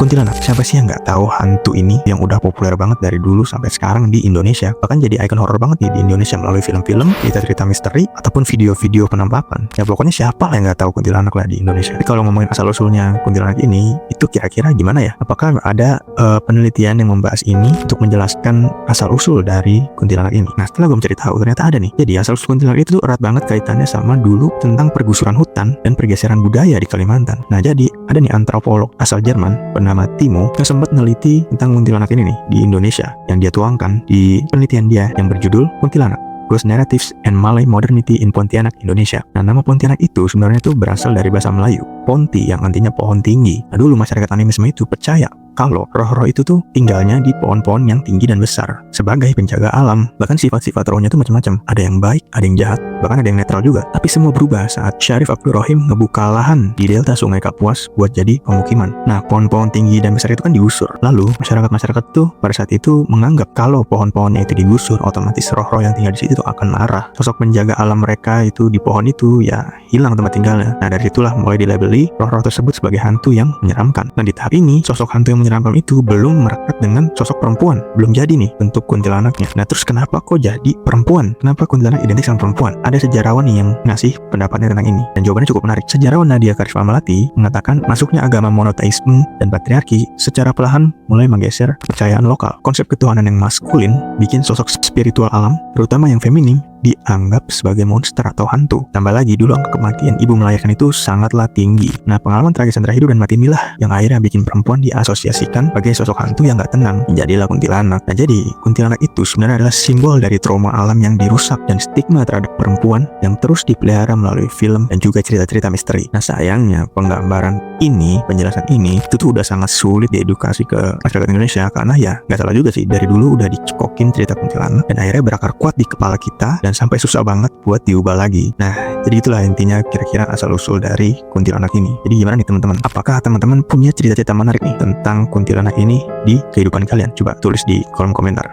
Kuntilanak, siapa sih yang nggak tahu hantu ini yang udah populer banget dari dulu sampai sekarang di Indonesia, bahkan jadi ikon horor banget nih di Indonesia melalui film-film, cerita-cerita misteri, ataupun video-video penampakan. Ya pokoknya siapa lah yang nggak tahu kuntilanak lah di Indonesia. Tapi kalau ngomongin asal-usulnya kuntilanak ini, itu kira-kira gimana ya? Apakah ada penelitian yang membahas ini untuk menjelaskan asal-usul dari kuntilanak ini? Nah, setelah gue mencari tahu, ternyata ada nih. Jadi asal-usul kuntilanak itu tuh erat banget kaitannya sama dulu tentang pergusuran hutan dan pergeseran budaya di Kalimantan. Nah, jadi ada nih antropolog asal Jerman bernama Timo yang sempat meneliti tentang kuntilanak ini nih di Indonesia, yang dia tuangkan di penelitian dia yang berjudul Kuntilanak, Ghost Narratives and Malay Modernity in Pontianak, Indonesia. Nah, nama Pontianak itu sebenarnya tuh berasal dari bahasa Melayu, Ponti, yang artinya pohon tinggi. Nah, dulu masyarakat animisme itu percaya kalau roh-roh itu tuh tinggalnya di pohon-pohon yang tinggi dan besar sebagai penjaga alam. Bahkan sifat-sifat rohnya tuh macam-macam. Ada yang baik, ada yang jahat, bahkan ada yang netral juga. Tapi semua berubah saat Syarif Abdul Rohim ngebuka lahan di delta Sungai Kapuas buat jadi pemukiman. Nah, pohon-pohon tinggi dan besar itu kan digusur. Lalu masyarakat tuh pada saat itu menganggap kalau pohon-pohonnya itu digusur, otomatis roh-roh yang tinggal di situ tuh akan marah. Sosok penjaga alam mereka itu di pohon itu ya hilang tempat tinggalnya. Nah, dari situlah mulai dilabeli roh-roh tersebut sebagai hantu yang menyeramkan. Nah, di tahap ini sosok hantu yang menyeramkan itu belum merekat dengan sosok perempuan, belum jadi nih bentuk kuntilanaknya. Nah, terus kenapa kok jadi perempuan? Kenapa kuntilanak identik sama perempuan? Ada sejarawan nih yang ngasih pendapatnya tentang ini, dan jawabannya cukup menarik. Sejarawan Nadia Karisma Melati mengatakan masuknya agama monoteisme dan patriarki secara perlahan mulai menggeser kepercayaan lokal. Konsep ketuhanan yang maskulin bikin sosok spiritual alam, terutama yang feminim, dianggap sebagai monster atau hantu. Tambah lagi, dulu angka kematian ibu melahirkan itu sangatlah tinggi. Nah, pengalaman tragis antara hidup dan mati inilah yang akhirnya bikin perempuan diasosiasikan sebagai sosok hantu yang gak tenang. Jadilah kuntilanak. Nah, jadi kuntilanak itu sebenarnya adalah simbol dari trauma alam yang dirusak dan stigma terhadap perempuan yang terus dipelihara melalui film dan juga cerita-cerita misteri. Nah, sayangnya penggambaran ini, penjelasan ini itu tuh udah sangat sulit diedukasi ke masyarakat Indonesia, karena ya gak salah juga sih, dari dulu udah dicekokin cerita kuntilanak dan akhirnya berakar kuat di kepala kita dan sampai susah banget buat diubah lagi. Nah, jadi itulah intinya kira-kira asal-usul dari kuntilanak ini. Jadi gimana nih teman-teman? Apakah teman-teman punya cerita-cerita menarik nih tentang kuntilanak ini di kehidupan kalian? Coba tulis di kolom komentar.